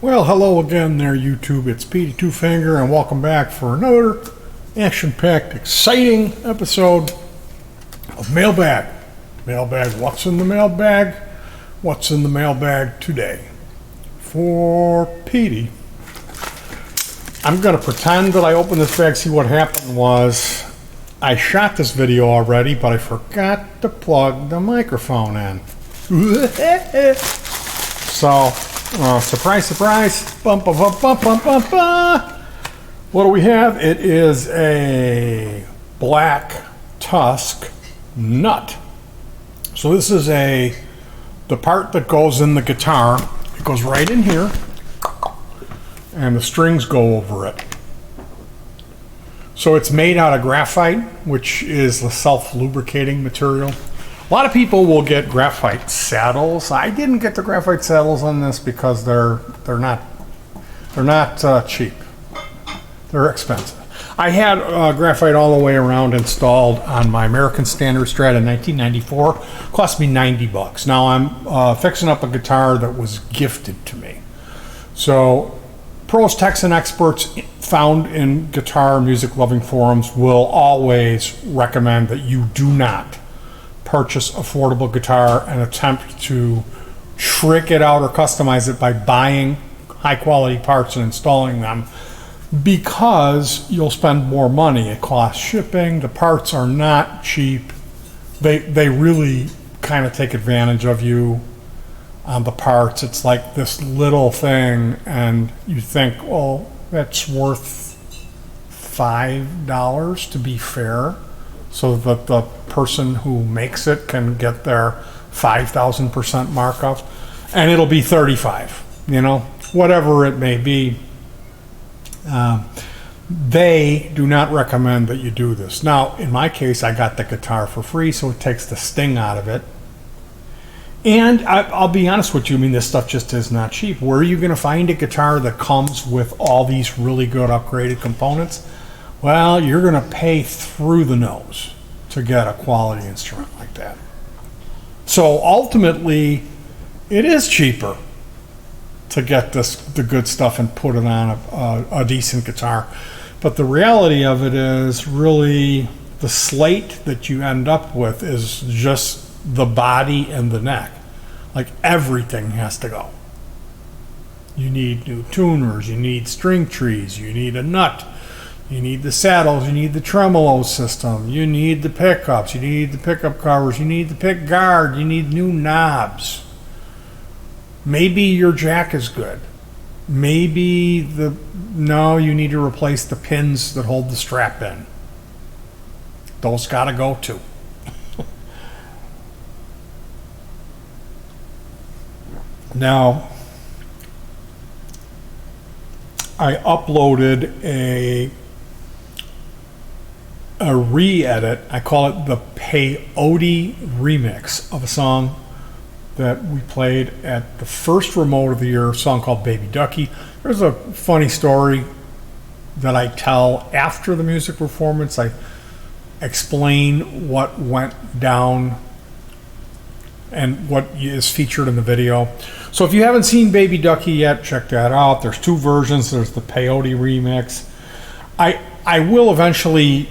Well, hello again there, YouTube. It's Petey Two Finger, and welcome back for another action-packed, exciting episode of MailBag. MailBag, what's in the mailbag? What's in the mailbag today? For Petey, I'm going to pretend that I opened this bag. See, what happened was I shot this video already, but I forgot to plug the microphone in. So, surprise, surprise. Bum, bum, bum, bum, bum, bum, bum. What do we have? It is a black tusk nut. So this is the part that goes in the guitar. It goes right in here, and the strings go over it. So it's made out of graphite, which is the self-lubricating material. A lot of people will get graphite saddles. I didn't get the graphite saddles on this because they're not cheap. They're expensive. I had graphite all the way around installed on my American Standard Strat in 1994. Cost me $90. Now I'm fixing up a guitar that was gifted to me. So pros, techs, and experts found in guitar music loving forums will always recommend that you do not purchase affordable guitar and attempt to trick it out or customize it by buying high quality parts and installing them, because you'll spend more money. It costs shipping. The parts are not cheap. They really kind of take advantage of you on the parts. It's like this little thing, and you think, well, that's worth $5 to be fair, so that the person who makes it can get their 5,000% markup, and it'll be 35, whatever it may be. They do not recommend that you do this. Now, in my case, I got the guitar for free, so it takes the sting out of it. And I'll be honest with you, this stuff just is not cheap. Where are you going to find a guitar that comes with all these really good upgraded components? Well, you're going to pay through the nose to get a quality instrument like that. So ultimately, it is cheaper to get the good stuff and put it on a decent guitar. But the reality of it is, really, the slate that you end up with is just the body and the neck. Like, everything has to go. You need new tuners, you need string trees, you need a nut, you need the saddles, you need the tremolo system, you need the pickups, you need the pickup covers, you need the pick guard, you need new knobs. Maybe your jack is good. Maybe you need to replace the pins that hold the strap in. Those gotta go too. Now, I uploaded a re-edit. I call it the peyote remix of a song that we played at the first remote of the year, a song called Baby Ducky. There's a funny story that I tell after the music performance. I explain what went down and what is featured in the video. So if you haven't seen Baby Ducky yet, check that out. There's two versions. There's the peyote remix. I will eventually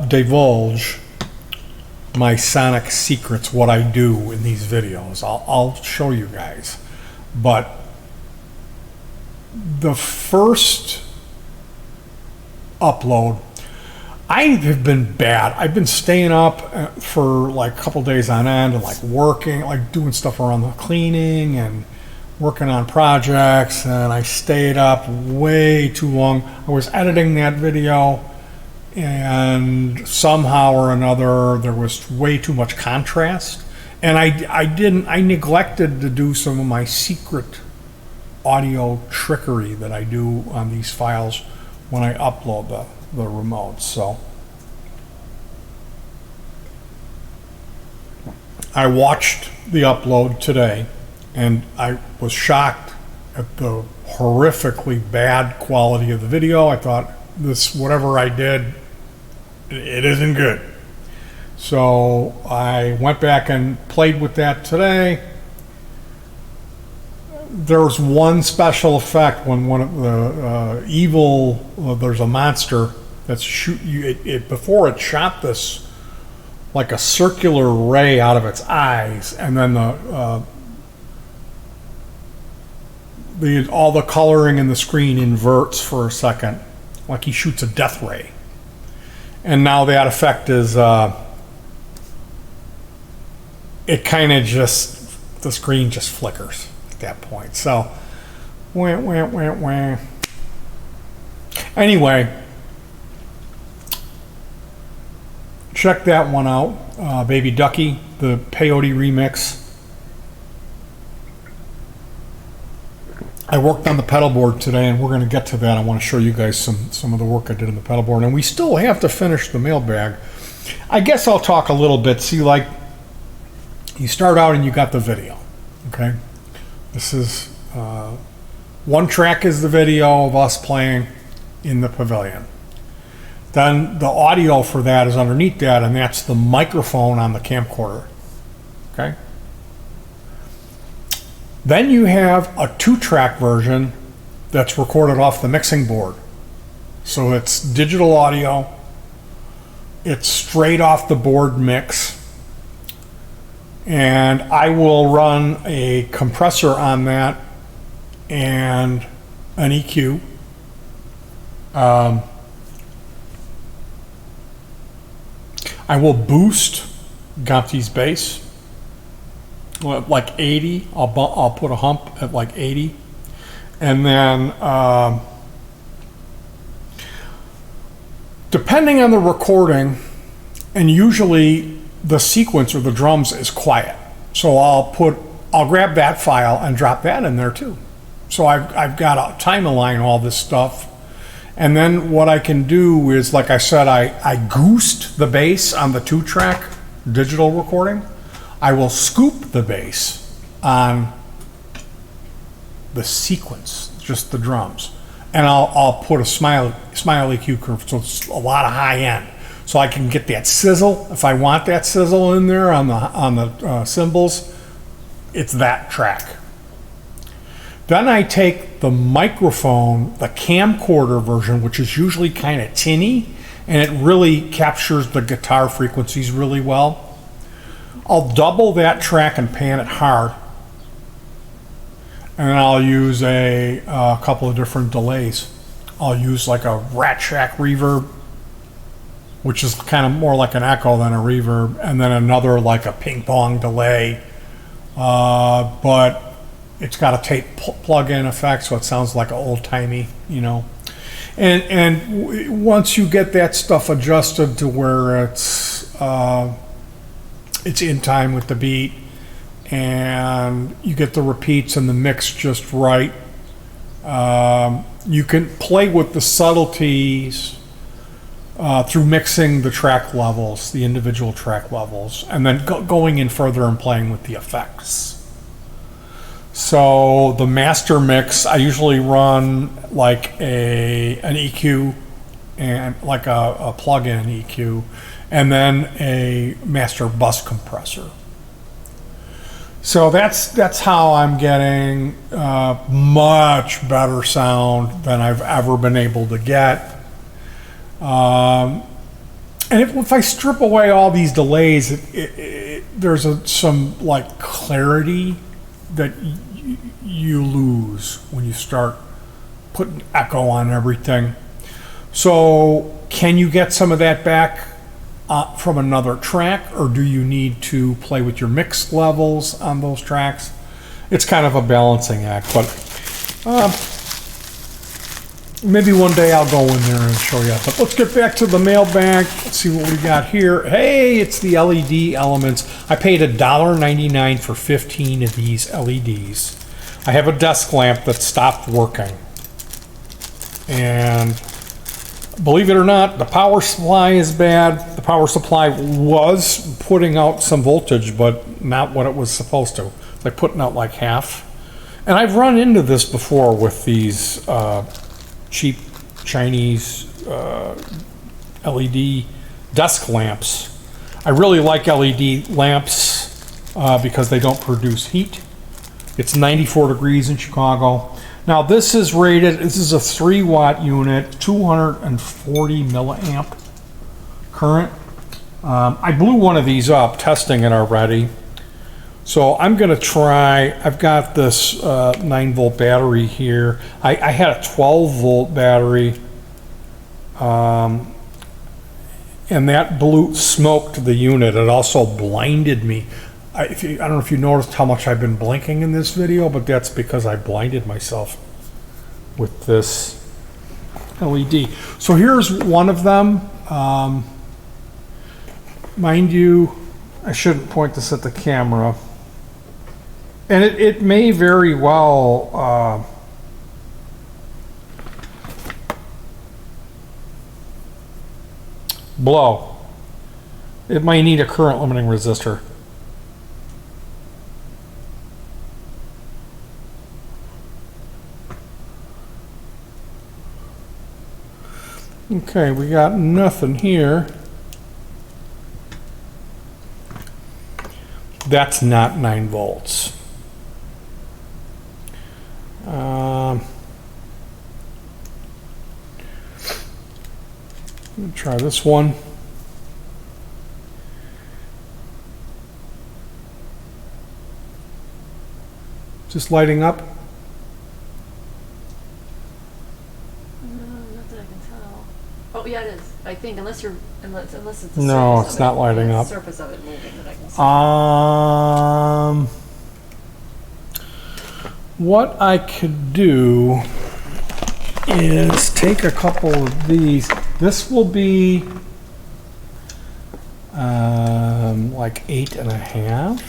divulge my sonic secrets, what I do in these videos. I'll show you guys. But the first upload, I have been bad. I've been staying up for like a couple days on end and like working, like doing stuff around the cleaning and working on projects, and I stayed up way too long. I was editing that video, and somehow or another there was way too much contrast, and I neglected to do some of my secret audio trickery that I do on these files when I upload the remotes. So I watched the upload today, and I was shocked at the horrifically bad quality of the video. I thought, whatever I did, it isn't good. So I went back and played with that today. there's one special effect when one of the there's a monster that's shoot you. Before it shot this like a circular ray out of its eyes, and then all the coloring in the screen inverts for a second, like he shoots a death ray. And now that effect is, it kind of just, the screen just flickers at that point. So, wah, wah, wah, wah. Anyway, check that one out. Baby Ducky, the peyote remix. I worked on the pedal board today, and we're going to get to that. I want to show you guys some of the work I did on the pedal board, and we still have to finish the MailBag. I guess I'll talk a little bit. See, like, you start out and you got the video, okay? This is one track is the video of us playing in the pavilion. Then the audio for that is underneath that, and that's the microphone on the camcorder, okay? Then you have a 2-track version that's recorded off the mixing board. So it's digital audio, it's straight off the board mix, and I will run a compressor on that and an EQ. I will boost Gomti's bass. Like 80, I'll put a hump at like 80, and then depending on the recording, and usually the sequence or the drums is quiet, so I'll grab that file and drop that in there too. So I've got to time align all this stuff, and then what I can do is, like I said, I goosed the bass on the 2-track digital recording. I will scoop the bass on the sequence, just the drums, and I'll put a smile EQ curve, so it's a lot of high end, so I can get that sizzle. If I want that sizzle in there on the cymbals, it's that track. Then I take the microphone, the camcorder version, which is usually kind of tinny, and it really captures the guitar frequencies really well. I'll double that track and pan it hard, and then I'll use a couple of different delays. I'll use like a Rat Shack reverb, which is kind of more like an echo than a reverb, and then another like a ping pong delay, but it's got a tape plug-in effect, so it sounds like an old-timey, you know. And once you get that stuff adjusted to where it's in time with the beat, and you get the repeats and the mix just right, you can play with the subtleties through mixing the track levels, the individual track levels, and then going in further and playing with the effects. So the master mix, I usually run like an EQ and like a plug-in EQ, and then a master bus compressor. So that's how I'm getting much better sound than I've ever been able to get. And if I strip away all these delays, there's some like clarity that you lose when you start putting echo on everything. So can you get some of that back from another track, or do you need to play with your mix levels on those tracks? It's kind of a balancing act, but maybe one day I'll go in there and show you. But let's get back to the MailBag. Let's see what we got here. Hey, it's the LED elements. I paid $1.99 for 15 of these LEDs. I have a desk lamp that stopped working, and believe it or not, the power supply is bad. The power supply was putting out some voltage, but not what it was supposed to. It's like putting out like half. And I've run into this before with these cheap Chinese LED desk lamps. I really like LED lamps because they don't produce heat. It's 94 degrees in Chicago. Now this is rated, this is a 3-watt unit, 240 milliamp current. I blew one of these up testing it already. So I'm going to try, I've got this 9-volt battery here. I had a 12-volt battery, and that smoked the unit. It also blinded me. I don't know if you noticed how much I've been blinking in this video, but that's because I blinded myself with this LED. So here's one of them. Mind you, I shouldn't point this at the camera. And it may very well blow. It might need a current limiting resistor. Okay, we got nothing here. That's not 9 volts. Let me try this one. Just lighting up. Not that I can tell. Oh yeah, it is. I think unless it's the No, surface it's of not it. lighting It's up. the surface of it moving that I can see. What I could do is take a couple of these. This will be like 8.5,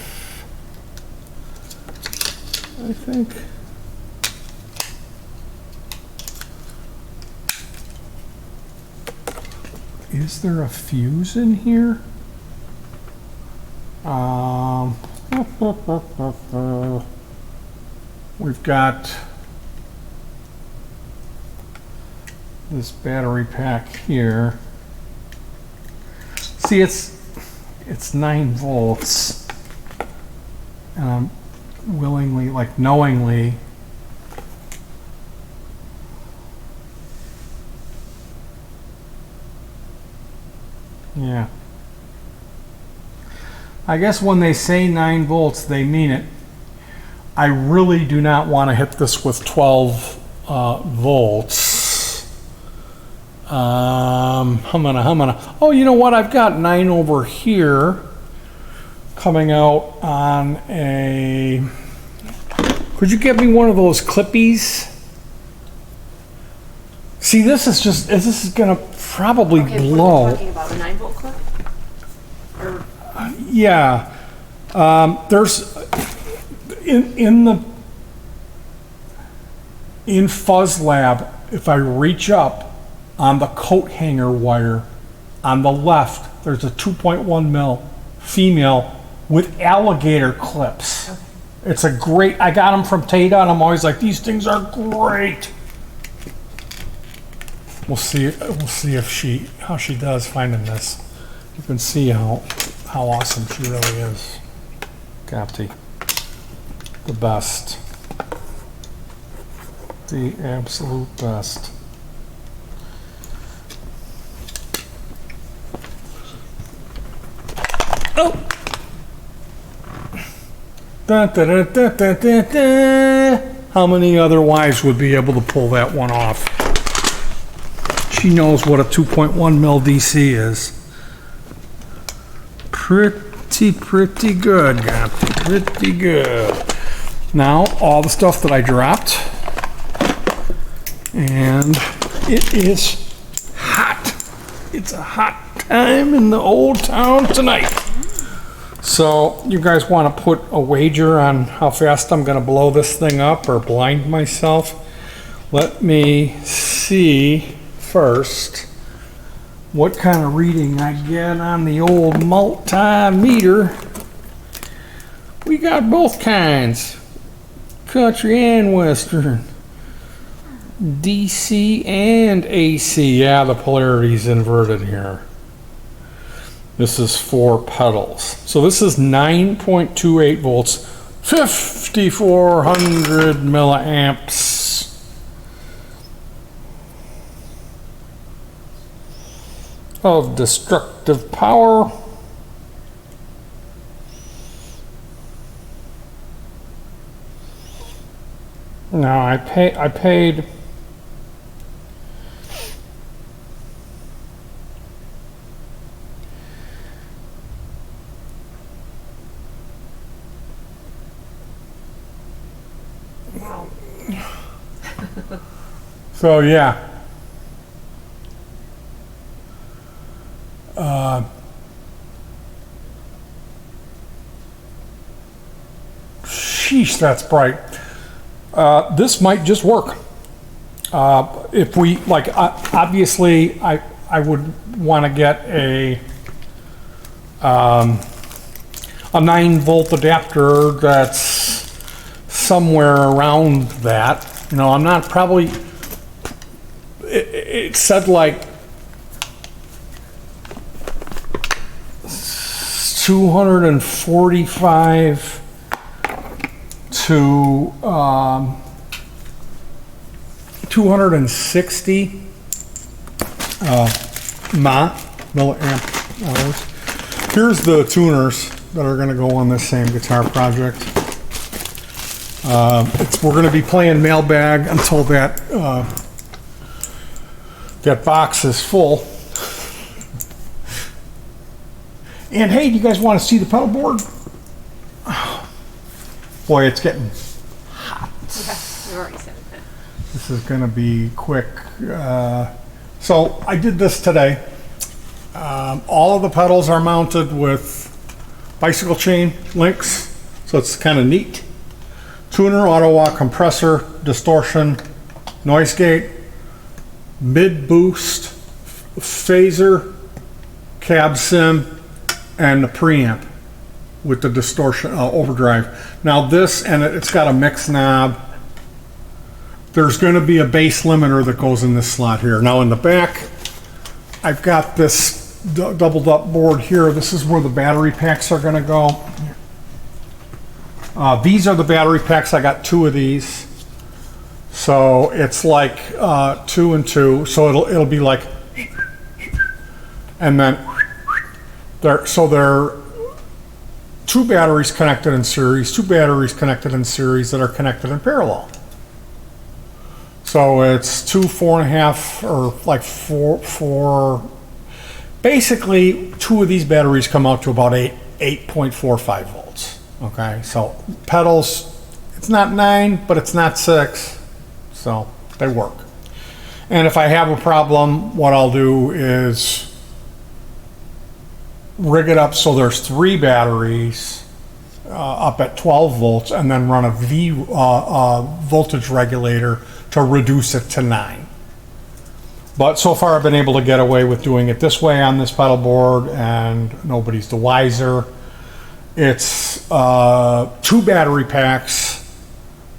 I think. Is there a fuse in here? We've got this battery pack here. See, it's 9 volts, and I'm willingly, like knowingly, yeah. I guess when they say 9 volts, they mean it. I really do not want to hit this with 12 volts. Oh, you know what? I've got 9 over here coming out on a... Could you get me one of those clippies? See, this is going to probably blow. What are you talking about? A 9-volt clip? Or Yeah. There's in Fuzz Lab, if I reach up on the coat hanger wire on the left, there's a 2.1 mil female with alligator clips. okay. It's a great, I got them from Tata, and I'm always like, these things are great. We'll see if how she does finding this. You can see how awesome she really is. Gapti. The best. The absolute best. Oh! Da, da, da, da, da, da, da. How many other wives would be able to pull that one off? She knows what a 2.1 mil DC is. Pretty good, Gapti. Pretty good. Now, all the stuff that I dropped, and it is hot. It's a hot time in the old town tonight. So, you guys want to put a wager on how fast I'm going to blow this thing up or blind myself? Let me see first what kind of reading I get on the old multimeter. We got both kinds. Country and Western, DC and AC. Yeah, the polarity's inverted here. This is 4 pedals. So this is 9.28 volts, 5,400 milliamps. Of destructive power. Now I paid so yeah. Sheesh, that's bright. This might just work. If we, like, obviously, I would want to get a 9-volt adapter that's somewhere around that. You know, I'm not probably, it said like 245 to 260 milliamp hours. Here's the tuners that are going to go on this same guitar project. We're going to be playing MailBag until that box is full. And hey, do you guys want to see the pedal board? Oh, boy, it's getting hot. Okay, you already said it. This is going to be quick. So I did this today. All of the pedals are mounted with bicycle chain links, so it's kind of neat. Tuner, auto walk, compressor, distortion, noise gate, mid boost, phaser, cab sim, and the preamp with the distortion overdrive. Now this, and it's got a mix knob. There's going to be a bass limiter that goes in this slot here. Now in the back, I've got this doubled up board here. This is where the battery packs are going to go. These are the battery packs. I got 2 of these. So it's like 2 and 2. So it'll be like, and then there are 2 batteries connected in series, 2 batteries connected in series that are connected in parallel. So it's 2 4.5 or like 4. Basically, 2 of these batteries come out to about 8.45 volts. Okay, so pedals, it's not 9, but it's not 6, so they work. And if I have a problem, what I'll do is rig it up so there's 3 batteries up at 12 volts, and then run a voltage regulator to reduce it to 9. But so far I've been able to get away with doing it this way on this pedal board, and nobody's the wiser. It's 2 battery packs,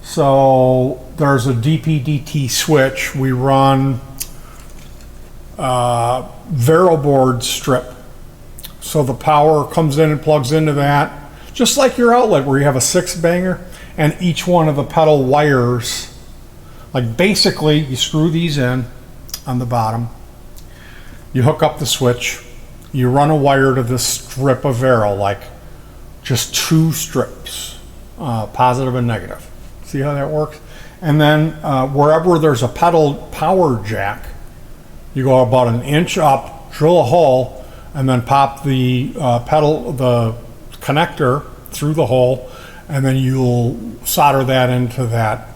so there's a DP-DT switch. We run Vero board strip, so the power comes in and plugs into that, just like your outlet where you have a 6-banger, and each one of the pedal wires, like basically you screw these in on the bottom, you hook up the switch, you run a wire to this strip of Vero, like just 2 strips, positive and negative. See how that works? And then wherever there's a pedal power jack, you go about 1 inch up, drill a hole, and then pop the the connector through the hole, and then you'll solder that into that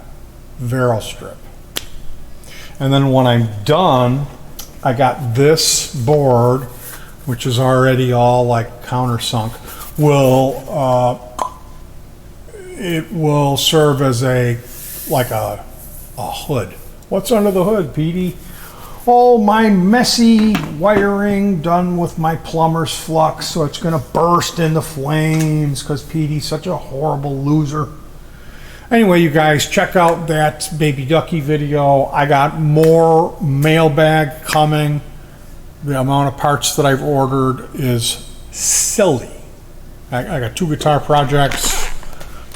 Vero strip. And then when I'm done, I got this board, which is already all like countersunk, it will serve as a hood. What's under the hood, Petey? All my messy wiring done with my plumber's flux, so it's gonna burst into flames because Petey's such a horrible loser. Anyway, you guys, check out that Baby Ducky video. I got more MailBag coming. The amount of parts that I've ordered is silly. I got 2 guitar projects,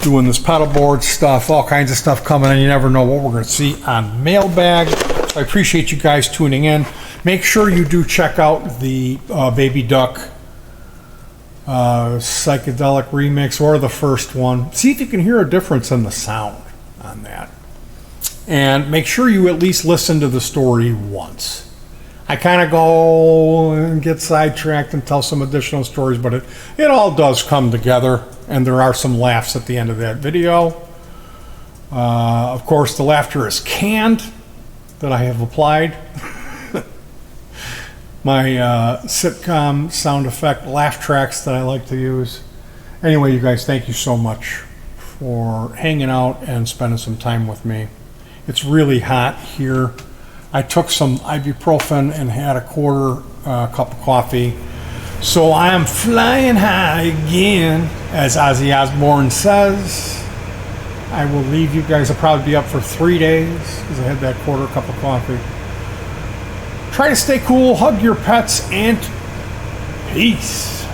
doing this paddleboard stuff, all kinds of stuff coming, and you never know what we're going to see on MailBag. So I appreciate you guys tuning in. Make sure you do check out the Baby Duck psychedelic remix, or the first one. See if you can hear a difference in the sound on that. And make sure you at least listen to the story once. I kind of go and get sidetracked and tell some additional stories, but it all does come together, and there are some laughs at the end of that video. Of course, the laughter is canned that I have applied. My sitcom sound effect laugh tracks that I like to use. Anyway, you guys, thank you so much for hanging out and spending some time with me. It's really hot here. I took some ibuprofen and had a quarter cup of coffee. So I am flying high again, as Ozzy Osbourne says. I will leave you guys. I'll probably be up for 3 days because I had that quarter cup of coffee. Try to stay cool, hug your pets, and peace.